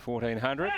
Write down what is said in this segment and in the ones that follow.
1400.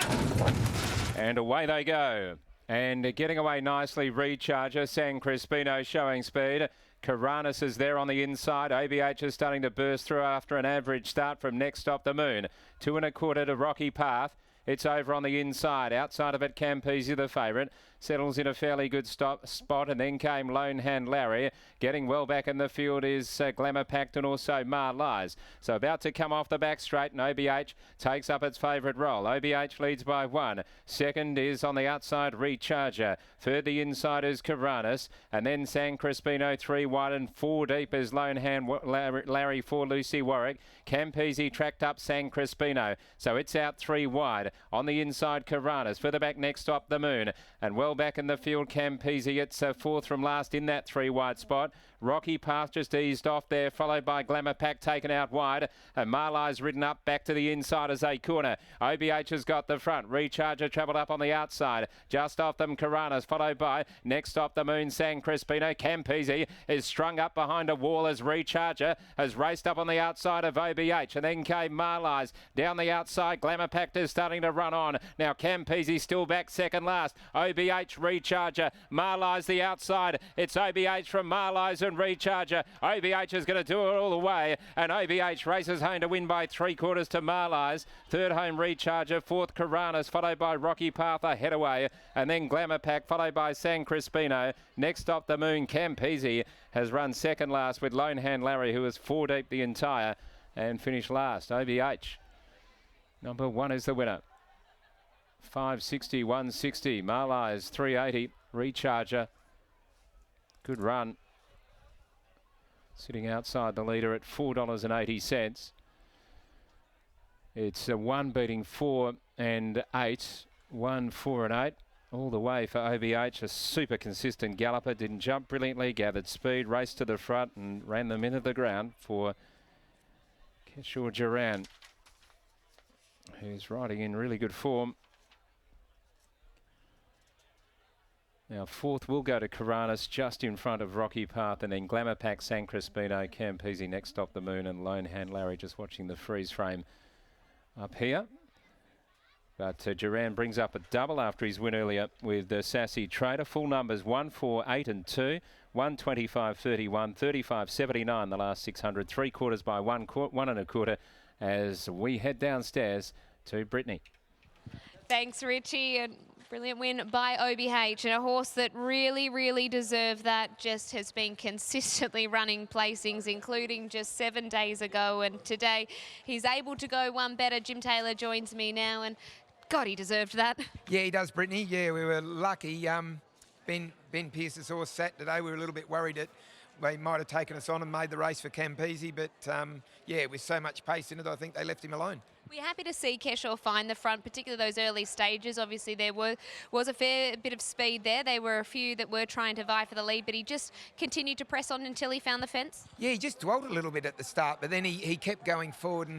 And away they go. And getting away nicely, Recharger. San Crispino showing speed. Karanis is there on the inside. OBH is starting to burst through after an average start from Next Stop the Moon. 2 1/4 to Rocky Path. It's over on the inside. Outside of it, Campese, the favourite. Settles in a fairly good spot, and then came Lone Hand Larry. Getting well back in the field is Glamour Pact and also Mar Lies. So about to come off the back straight, and OBH takes up its favourite role. OBH leads by 1. Second is on the outside, Recharger. Third, the inside is Karanis. And then San Crispino 3 wide, and 4 deep is Lone Hand Larry for Lucy Warwick. Campese tracked up San Crispino. So it's out 3 wide. On the inside, Karanis. Further back, Next Stop the Moon. And well back in the field, Campese. It's 4th from last in that 3 wide spot. Rocky Path just eased off there, followed by Glamour Pack taken out wide. And Marlai's ridden up back to the inside as a corner. OBH has got the front. Recharger travelled up on the outside. Just off them, Karanis, followed by Next Stop the Moon, San Crispino. Campese is strung up behind a wall as Recharger has raced up on the outside of OBH. And then came Marlai's down the outside. Glamour Pack is starting to run on. Now Campese still back second last. OBH, Recharger. Marlai's the outside. It's OBH from Marlai's and Recharger. OBH is going to do it all the way, and OBH races home to win by 3/4 to Marlai's. Third home, Recharger. 4th, Karanis, followed by Rocky Path ahead away, and then Glamour Pack, followed by San Crispino. Next Stop the Moon, Campese has run second last with Lone Hand Larry, who was 4 deep the entire and finished last. OBH, number 1 is the winner. 560, 160. Marlai's 380. Recharger, good run. Sitting outside the leader at $4.80. It's 1 beating 4 and 8. 1, 4 and 8. All the way for OBH. A super consistent galloper. Didn't jump brilliantly. Gathered speed. Raced to the front and ran them into the ground for Keshaw Duran, who's riding in really good form. Now 4th will go to Karanis, just in front of Rocky Path, and then Glamour Pack, San Crispino, Campese, Next Stop the Moon, and Lone Hand Larry just watching the freeze frame up here. But Duran brings up a double after his win earlier with Sassy Trader. Full numbers 1, 4, 8 and 2, 125, 31, 35, 79 the last 600. 3/4 by 1 1/4 as we head downstairs to Brittany. Thanks, Richie. And brilliant win by OBH, and a horse that really deserved that. Just has been consistently running placings, including just 7 days ago. And today he's able to go one better. Jim Taylor joins me now, and God, he deserved that. Yeah, he does, Brittany. Yeah, we were lucky. Ben Pearce's horse sat today. We were a little bit worried that they might have taken us on and made the race for Campese, but yeah, with so much pace in it, I think they left him alone. We're happy to see Keshaw find the front, particularly those early stages. Obviously, there was a fair bit of speed there. There were a few that were trying to vie for the lead, but he just continued to press on until he found the fence. Yeah, he just dwelled a little bit at the start, but then he kept going forward.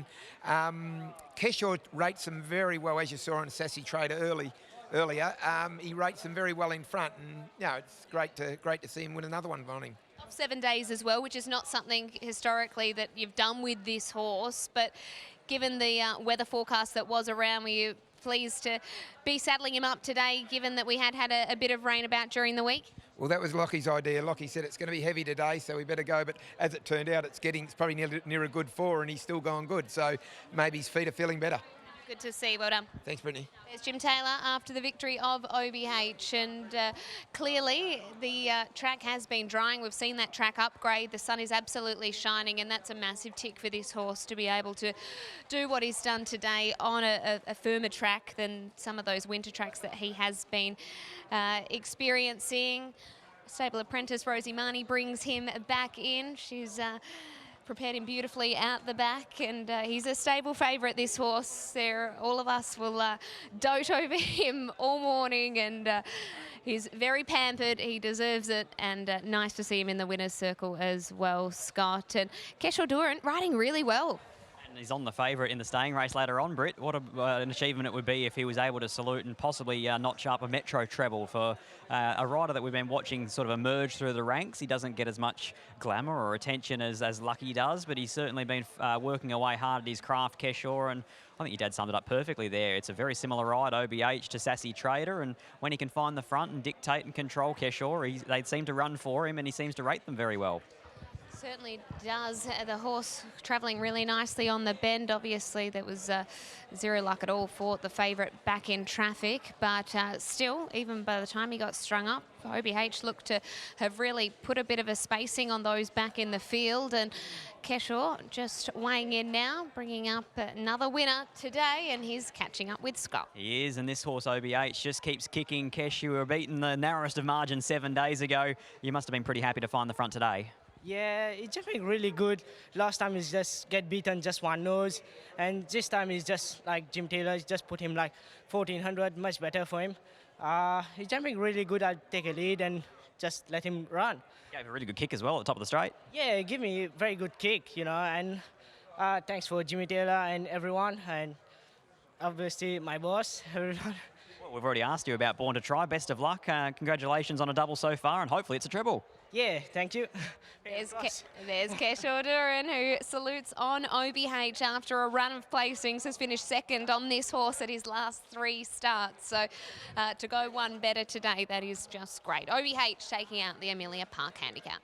And Keshaw rates them very well, as you saw on Sassy Trader earlier. He rates them very well in front, and you know, it's great to see him win another one on him. 7 days as well, which is not something historically that you've done with this horse, but given the weather forecast that was around, were you pleased to be saddling him up today, given that we had a bit of rain about during the week? Well, that was Lockie's idea. Lockie said it's going to be heavy today, so we better go. But as it turned out, it's probably near a good 4, and he's still going good. So maybe his feet are feeling better. Good to see. Well done. Thanks, Brittany. There's Jim Taylor after the victory of OBH, and clearly the track has been drying. We've seen that track upgrade. The sun is absolutely shining, and that's a massive tick for this horse to be able to do what he's done today on a firmer track than some of those winter tracks that he has been experiencing. Stable apprentice Rosie Marnie brings him back in. She's prepared him beautifully out the back, and he's a stable favourite, this horse. All of us will dote over him all morning, and he's very pampered. He deserves it, and nice to see him in the winner's circle as well, Scott. And Keshaw Duran riding really well. He's on the favourite in the staying race later on, Britt. What an achievement it would be if he was able to salute and possibly notch up a Metro treble for a rider that we've been watching sort of emerge through the ranks. He doesn't get as much glamour or attention as Lucky does, but he's certainly been working away hard at his craft, Keshaw, and I think your dad summed it up perfectly there. It's a very similar ride, OBH to Sassy Trader, and when he can find the front and dictate and control Keshaw, they seem to run for him, and he seems to rate them very well. Certainly does. The horse travelling really nicely on the bend. Obviously, there was zero luck at all for the favourite back in traffic. But still, even by the time he got strung up, OBH looked to have really put a bit of a spacing on those back in the field. And Keshaw just weighing in now, bringing up another winner today, and he's catching up with Scott. He is, and this horse OBH just keeps kicking. Kesh, you were beaten the narrowest of margins 7 days ago. You must have been pretty happy to find the front today. Yeah, it's just been really good. Last time he's just get beaten just one nose, and this time he's just like Jim Taylor, just put him like 1400, much better for him. He's jumping really good. I'll take a lead and just let him run. Gave a really good kick as well at the top of the straight. Yeah, give me a very good kick, you know, and thanks for Jimmy Taylor and everyone, and obviously my boss, everyone. Well, we've already asked you about Born to Try. Best of luck. Congratulations on a double so far, and hopefully it's a treble. Yeah, thank you. There's Keshaw Duran, who salutes on OBH after a run of placings, has finished second on this horse at his last 3 starts. So to go one better today, that is just great. OBH taking out the Amelia Park Handicap.